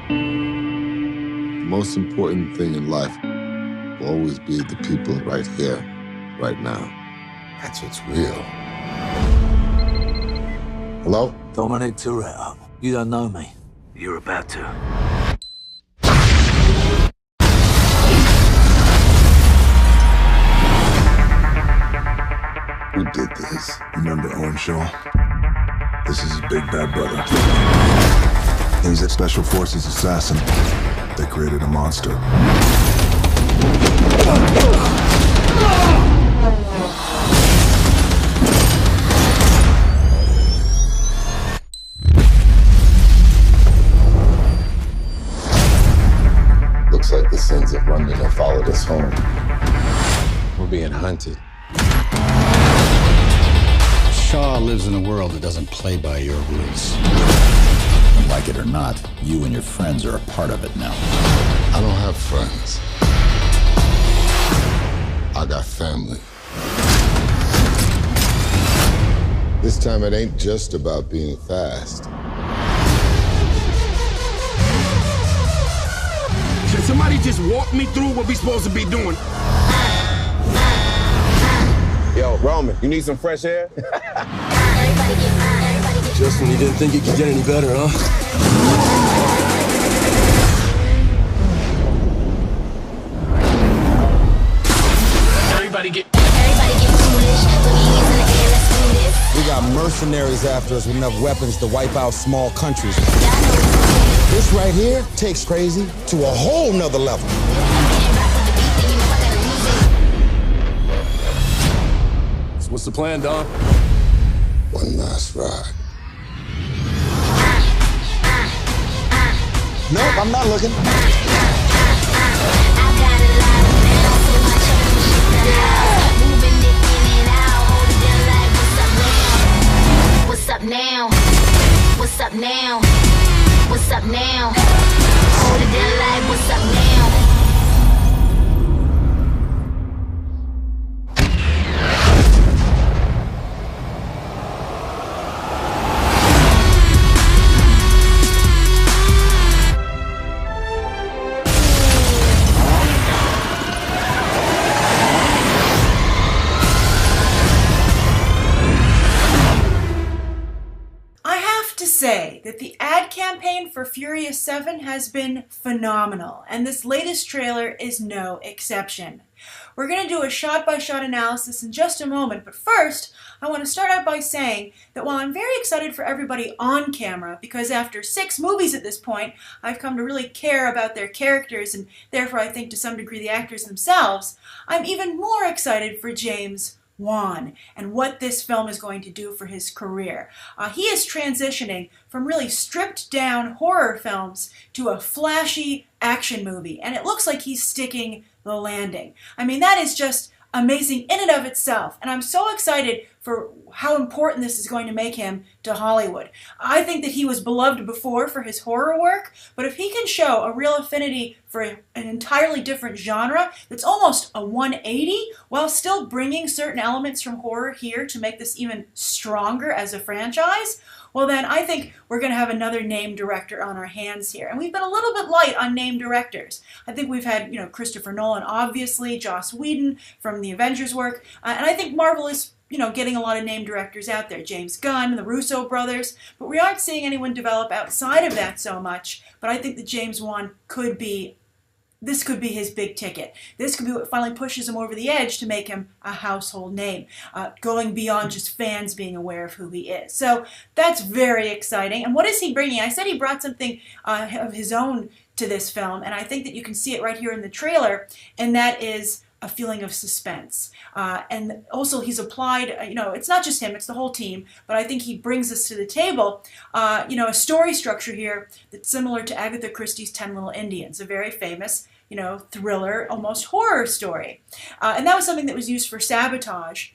The most important thing in life will always be the people right here, right now. That's what's real. Hello? Dominic Toretto. You don't know me. You're about to. Who did this? Remember Owen Shaw? This is his big bad brother. He's a special forces assassin. They created a monster. Looks like the sins of London have followed us home. We're being hunted. Shaw lives in a world that doesn't play by your rules. Like it or not, you and your friends are a part of it now. I don't have friends. I got family. This time it ain't just about being fast. Can somebody just walk me through what we supposed to be doing? Yo, Roman, you need some fresh air? Just when you didn't think it could get any better, huh? Everybody get foolish. We got mercenaries after us with enough weapons to wipe out small countries. This right here takes crazy to a whole nother level. So what's the plan, Don? One last ride. Nope, I'm not looking. What's up now? What's up now? What's up now? Hold it down like what's up now? Say that the ad campaign for Furious 7 has been phenomenal, and this latest trailer is no exception. We're going to do a shot-by-shot analysis in just a moment, but first, I want to start out by saying that while I'm very excited for everybody on camera, because after 6 movies at this point, I've come to really care about their characters, and therefore I think to some degree the actors themselves, I'm even more excited for James Wan and what this film is going to do for his career. He is transitioning from really stripped down horror films to a flashy action movie, and it looks like he's sticking the landing. I mean, that is just amazing in and of itself, and I'm so excited for how important this is going to make him to Hollywood. I think that he was beloved before for his horror work, but if he can show a real affinity for an entirely different genre that's almost a 180 while still bringing certain elements from horror here to make this even stronger as a franchise, well then I think we're going to have another name director on our hands here. And we've been a little bit light on name directors. I think we've had, Christopher Nolan, obviously, Joss Whedon from the Avengers work, and I think Marvel is getting a lot of name directors out there. James Gunn, the Russo brothers, but we aren't seeing anyone develop outside of that so much. But I think that James Wan could be his big ticket. This could be what finally pushes him over the edge to make him a household name, going beyond just fans being aware of who he is. So that's very exciting. And what is he bringing? I said he brought something of his own to this film, and I think that you can see it right here in the trailer, and that is a feeling of suspense. And also he's applied, it's not just him, it's the whole team, but I think he brings us to the table, a story structure here that's similar to Agatha Christie's 10 Little Indians, a very famous, thriller, almost horror story. And that was something that was used for Sabotage.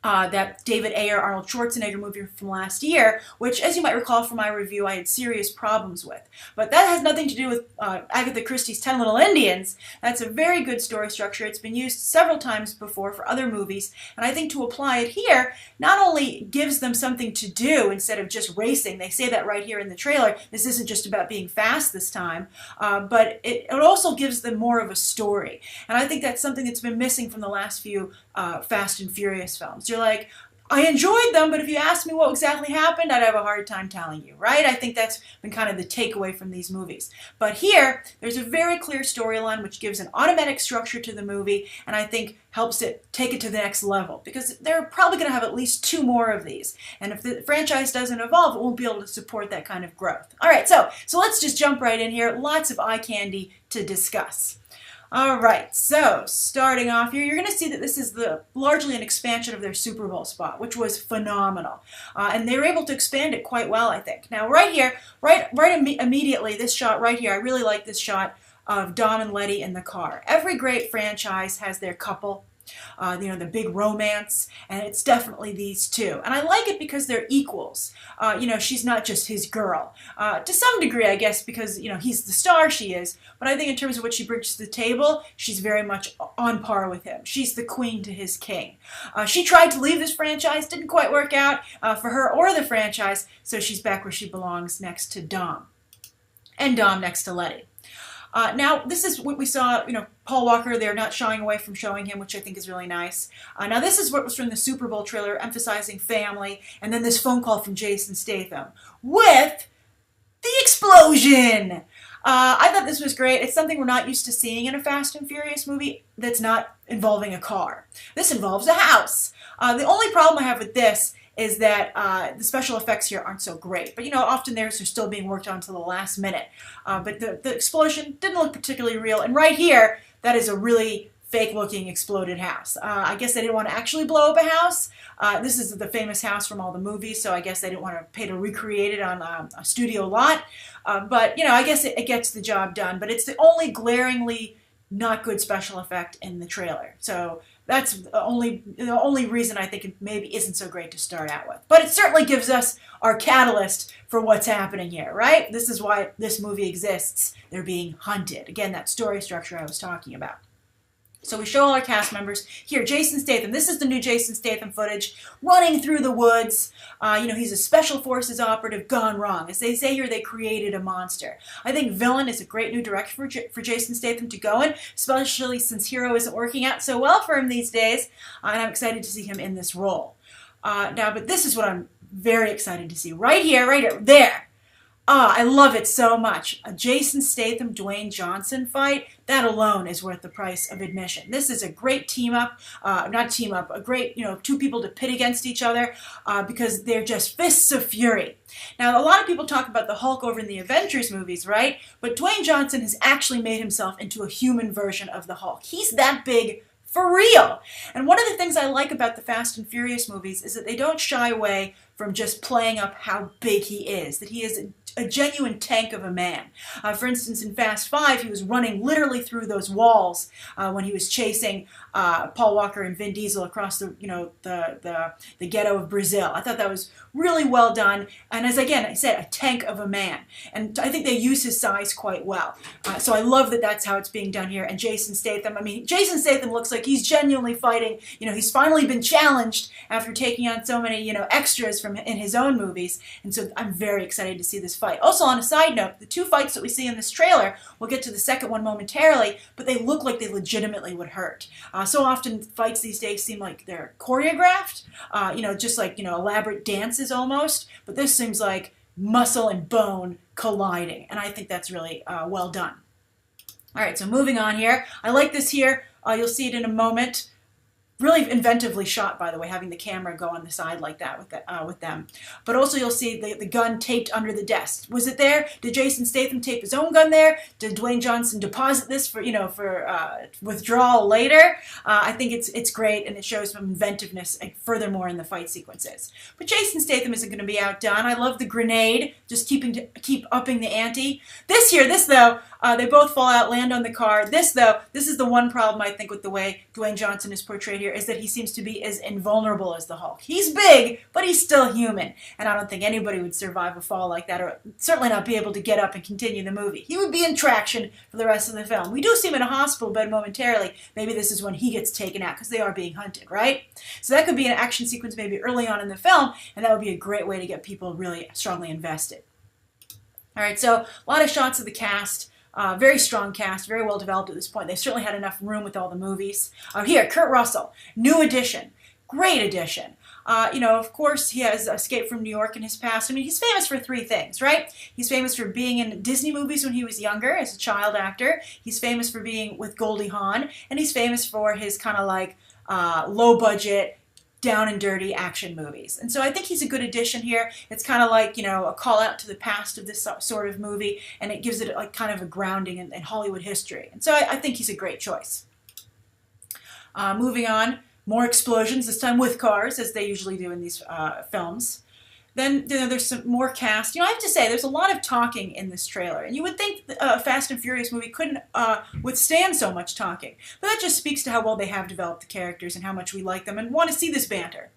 that David Ayer, Arnold Schwarzenegger movie from last year, which, as you might recall from my review, I had serious problems with. But that has nothing to do with Agatha Christie's 10 Little Indians. That's a very good story structure. It's been used several times before for other movies, and I think to apply it here not only gives them something to do instead of just racing. They say that right here in the trailer. This isn't just about being fast this time, but it also gives them more of a story. And I think that's something that's been missing from the last few Fast and Furious films. You're like, I enjoyed them, but if you asked me what exactly happened, I'd have a hard time telling you, right? I think that's been kind of the takeaway from these movies. But here, there's a very clear storyline which gives an automatic structure to the movie, and I think helps it take it to the next level, because they're probably going to have at least 2 more of these. And if the franchise doesn't evolve, it won't be able to support that kind of growth. All right, so let's just jump right in here. Lots of eye candy to discuss. All right, so starting off here, you're going to see that this is largely an expansion of their Super Bowl spot, which was phenomenal. And they were able to expand it quite well, I think. Now, right here, immediately, this shot right here, I really like this shot of Dom and Letty in the car. Every great franchise has their couple. The big romance, and it's definitely these two. And I like it because they're equals. She's not just his girl. To some degree, I guess, because, he's the star, she is. But I think in terms of what she brings to the table, she's very much on par with him. She's the queen to his king. She tried to leave this franchise, didn't quite work out for her or the franchise, so she's back where she belongs next to Dom. And Dom next to Letty. Now, this is what we saw, Paul Walker, they're not shying away from showing him, which I think is really nice. Now, this is what was from the Super Bowl trailer, emphasizing family, and then this phone call from Jason Statham with the explosion. I thought this was great. It's something we're not used to seeing in a Fast and Furious movie that's not involving a car. This involves a house. The only problem I have with this is that the special effects here aren't so great. But, often they're still being worked on until the last minute. But the explosion didn't look particularly real. And right here, that is a really fake-looking exploded house. I guess they didn't want to actually blow up a house. This is the famous house from all the movies, so I guess they didn't want to pay to recreate it on a studio lot. But, I guess it gets the job done. But it's the only glaringly not good special effect in the trailer. So that's the only reason I think it maybe isn't so great to start out with. But it certainly gives us our catalyst for what's happening here, right? This is why this movie exists. They're being hunted. Again, that story structure I was talking about. So we show all our cast members. Here, Jason Statham. This is the new Jason Statham footage. Running through the woods. He's a special forces operative gone wrong. As they say here, they created a monster. I think villain is a great new direction for Jason Statham to go in, especially since hero isn't working out so well for him these days. And I'm excited to see him in this role. But this is what I'm very excited to see. Right here, there. I love it so much. A Jason Statham, Dwayne Johnson fight, that alone is worth the price of admission. This is a great team-up, a great, 2 people to pit against each other because they're just fists of fury. Now, a lot of people talk about the Hulk over in the Avengers movies, right? But Dwayne Johnson has actually made himself into a human version of the Hulk. He's that big for real. And one of the things I like about the Fast and Furious movies is that they don't shy away from just playing up how big he is, that he is a genuine tank of a man. For instance, in Fast 5, he was running literally through those walls when he was chasing Paul Walker and Vin Diesel across the ghetto of Brazil. I thought that was really well done. And as I said, a tank of a man. And I think they use his size quite well. So I love that that's how it's being done here. And Jason Statham, Jason Statham looks like he's genuinely fighting. He's finally been challenged after taking on so many, extras in his own movies. And so I'm very excited to see this fight. Also, on a side note, the 2 fights that we see in this trailer, we'll get to the second one momentarily, but they look like they legitimately would hurt. So often fights these days seem like they're choreographed, just like, elaborate dances almost, but this seems like muscle and bone colliding, and I think that's really well done. All right, so moving on here. I like this here. You'll see it in a moment. Really inventively shot, by the way, having the camera go on the side like that with them. But also you'll see the gun taped under the desk. Was it there? Did Jason Statham tape his own gun there? Did Dwayne Johnson deposit this for withdrawal later? I think it's great, and it shows some inventiveness furthermore in the fight sequences. But Jason Statham isn't going to be outdone. I love the grenade, just keep upping the ante. This though, they both fall out, land on the car. This is the one problem I think with the way Dwayne Johnson is portrayed here. is that he seems to be as invulnerable as the Hulk. He's big, but he's still human. And I don't think anybody would survive a fall like that, or certainly not be able to get up and continue the movie. He would be in traction for the rest of the film. We do see him in a hospital bed momentarily. Maybe this is when he gets taken out, because they are being hunted, right? So that could be an action sequence maybe early on in the film, and that would be a great way to get people really strongly invested. All right, so a lot of shots of the cast. Very strong cast, very well developed at this point. They certainly had enough room with all the movies. Here, Kurt Russell, new addition, great addition. Of course, he has Escape from New York in his past. I mean, he's famous for 3 things, right? He's famous for being in Disney movies when he was younger as a child actor. He's famous for being with Goldie Hawn, and he's famous for his kind of like low-budget, down and dirty action movies. And so I think he's a good addition here. It's kind of like, a call out to the past of this sort of movie, and it gives it like kind of a grounding in Hollywood history. And so I think he's a great choice. Moving on, more explosions, this time with cars, as they usually do in these films. Then there's some more cast. I have to say, there's a lot of talking in this trailer. And you would think a Fast and Furious movie couldn't withstand so much talking. But that just speaks to how well they have developed the characters and how much we like them and want to see this banter.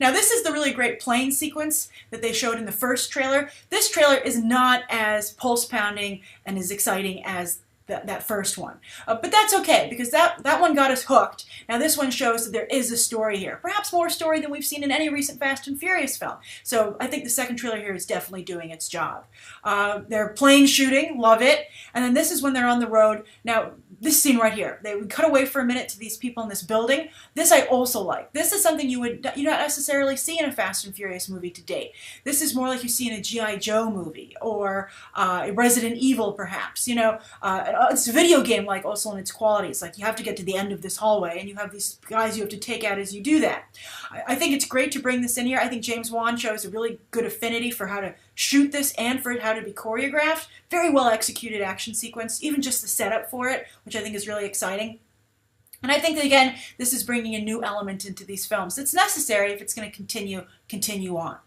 Now, this is the really great plane sequence that they showed in the first trailer. This trailer is not as pulse-pounding and as exciting as that first one. But that's okay, because that one got us hooked. Now this one shows that there is a story here. Perhaps more story than we've seen in any recent Fast and Furious film. So I think the second trailer here is definitely doing its job. They're plane shooting, love it. And then this is when they're on the road. Now, this scene right here, they would cut away for a minute to these people in this building. This I also like. This is something you not necessarily see in a Fast and Furious movie to date. This is more like you see in a G.I. Joe movie or a Resident Evil, perhaps. It's a video game like also in its qualities. Like you have to get to the end of this hallway and you have these guys you have to take out as you do that. I think it's great to bring this in here. I think James Wan shows a really good affinity for how to shoot this and for how to be choreographed. Very well executed action sequence, even just the setup for it, which I think is really exciting. And I think that, again, this is bringing a new element into these films. It's necessary if it's going to continue on.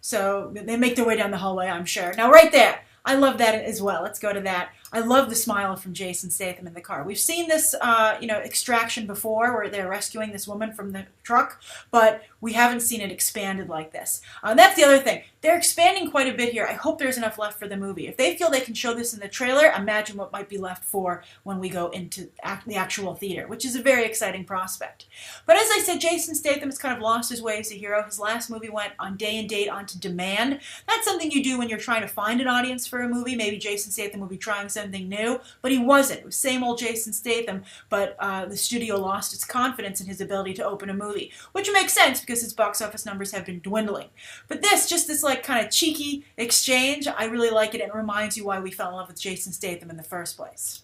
So they make their way down the hallway, I'm sure. Now, right there, I love that as well. Let's go to that. I love the smile from Jason Statham in the car. We've seen this, Extraction before, where they're rescuing this woman from the truck, but we haven't seen it expanded like this. That's the other thing. They're expanding quite a bit here. I hope there's enough left for the movie. If they feel they can show this in the trailer, imagine what might be left for when we go into the actual theater, which is a very exciting prospect. But as I said, Jason Statham has kind of lost his way as a hero. His last movie went on day and date onto demand. That's something you do when you're trying to find an audience for a movie. Maybe Jason Statham will be trying something new, but he wasn't. It was same old Jason Statham, but the studio lost its confidence in his ability to open a movie, which makes sense because his box office numbers have been dwindling. But just this like kind of cheeky exchange, I really like it, and it reminds you why we fell in love with Jason Statham in the first place.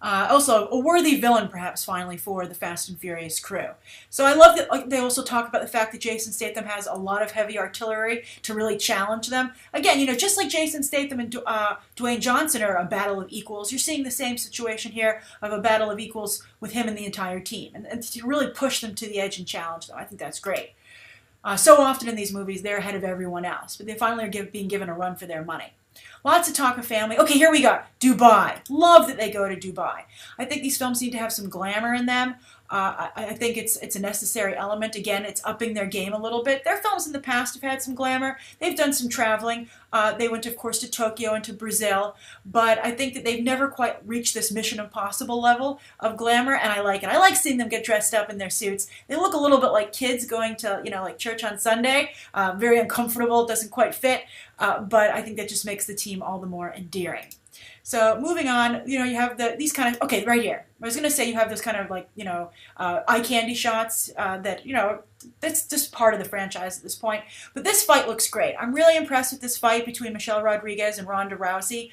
Also, a worthy villain, perhaps, finally, for the Fast and Furious crew. So I love that they also talk about the fact that Jason Statham has a lot of heavy artillery to really challenge them. Again, just like Jason Statham and Dwayne Johnson are a battle of equals, you're seeing the same situation here of a battle of equals with him and the entire team. And to really push them to the edge and challenge them. I think that's great. So often in these movies, they're ahead of everyone else, but they finally are being given a run for their money. Lots of talk of family. Okay, here we go. Dubai. Love that they go to Dubai. I think these films need to have some glamour in them. I think it's a necessary element. Again, it's upping their game a little bit. Their films in the past have had some glamour. They've done some traveling. They went, of course, to Tokyo and to Brazil. But I think that they've never quite reached this Mission Impossible level of glamour, and I like it. I like seeing them get dressed up in their suits. They look a little bit like kids going to, like church on Sunday. Very uncomfortable. Doesn't quite fit. But I think that just makes the team all the more endearing. So moving on, you have these kind of, okay, right here. I was going to say you have this kind of like, eye candy shots that, that's just part of the franchise at this point. But this fight looks great. I'm really impressed with this fight between Michelle Rodriguez and Ronda Rousey.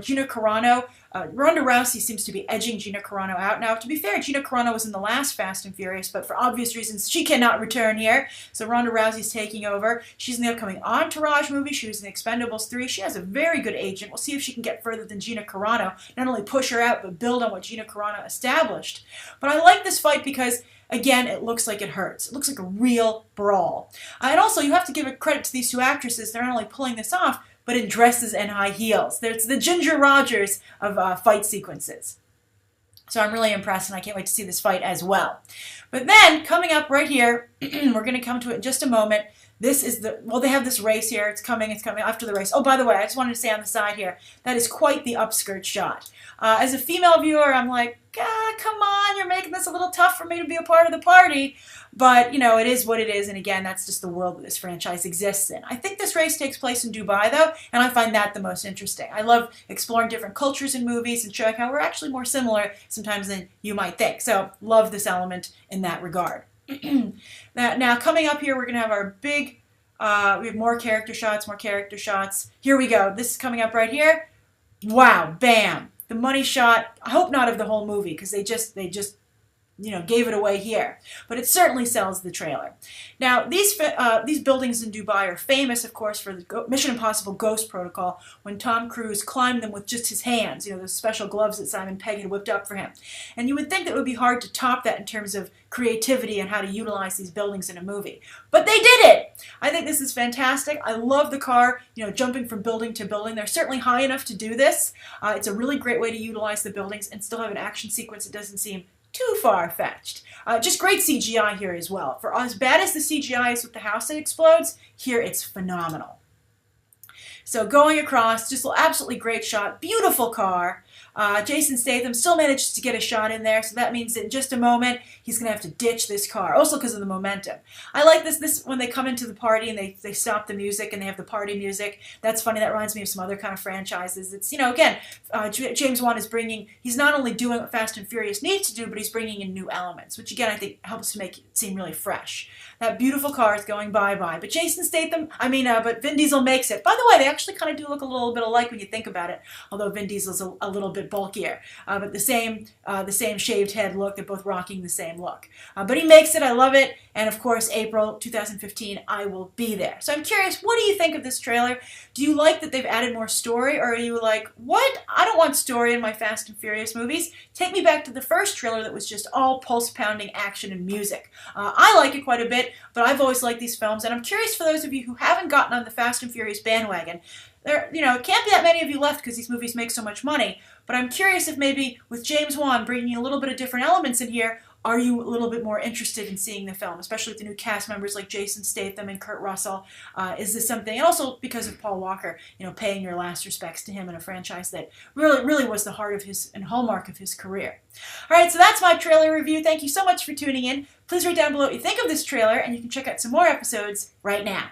Gina Carano. Ronda Rousey seems to be edging Gina Carano out. Now, to be fair, Gina Carano was in the last Fast and Furious, but for obvious reasons, she cannot return here. So Ronda Rousey's taking over. She's in the upcoming Entourage movie. She was in Expendables 3. She has a very good agent. We'll see if she can get further than Gina Carano. Not only push her out, but build on what Gina Carano established. But I like this fight because, again, it looks like it hurts. It looks like a real brawl. And also, you have to give a credit to these two actresses. They're not only pulling this off, but in dresses and high heels. There's the Ginger Rogers of fight sequences. So I'm really impressed, and I can't wait to see this fight as well. But then, coming up right here, we're going to come to it in just a moment. This is they have this race here. It's coming after the race. Oh, by the way, I just wanted to say on the side here, that is quite the upskirt shot. As a female viewer, I'm like, come on, you're making this a little tough for me to be a part of the party. But, you know, it is what it is, and again, that's just the world that this franchise exists in. I think this race takes place in Dubai, though, and I find that the most interesting. I love exploring different cultures in movies and showing how we're actually more similar sometimes than you might think. So, love this element in that regard. Now, coming up here, we're going to have our big, we have more character shots. Here we go. This is coming up right here. Wow, bam. The money shot, I hope not of the whole movie, because they just you know, gave it away here. But it certainly sells the trailer. Now, these buildings in Dubai are famous, of course, for the Mission Impossible Ghost Protocol, when Tom Cruise climbed them with just his hands, you know, those special gloves that Simon Pegg had whipped up for him. And you would think that it would be hard to top that in terms of creativity and how to utilize these buildings in a movie. But they did it! I think this is fantastic. I love the car, you know, jumping from building to building. They're certainly high enough to do this. It's a really great way to utilize the buildings and still have an action sequence that doesn't seem too far-fetched. Just great CGI here as well. For as bad as the CGI is with the house that explodes, here it's phenomenal. So going across, just an absolutely great shot. Beautiful car. Jason Statham still manages to get a shot in there, so that means that in just a moment he's going to have to ditch this car, also because of the momentum. I like this when they come into the party and they stop the music and they have the party music. That's funny. That reminds me of some other kind of franchises. It's, you know, again, James Wan is he's not only doing what Fast and Furious needs to do, but he's bringing in new elements, which again I think helps to make it seem really fresh. That beautiful car is going bye-bye, but but Vin Diesel makes it. By the way, they actually kind of do look a little bit alike when you think about it, although Vin Diesel's a little bit bulkier, but the same shaved head look. They're both rocking the same look. But he makes it. I love it. And of course, April 2015, I will be there. So I'm curious, what do you think of this trailer? Do you like that they've added more story, or are you like, what? I don't want story in my Fast and Furious movies. Take me back to the first trailer that was just all pulse-pounding action and music. I like it quite a bit, but I've always liked these films, and I'm curious for those of you who haven't gotten on the Fast and Furious bandwagon. There, you know, it can't be that many of you left because these movies make so much money, but I'm curious if maybe with James Wan bringing a little bit of different elements in here, are you a little bit more interested in seeing the film, especially with the new cast members like Jason Statham and Kurt Russell? Is this something, and also because of Paul Walker, you know, paying your last respects to him in a franchise that really was the heart of his and hallmark of his career. All right, so that's my trailer review. Thank you so much for tuning in. Please write down below what you think of this trailer, and you can check out some more episodes right now.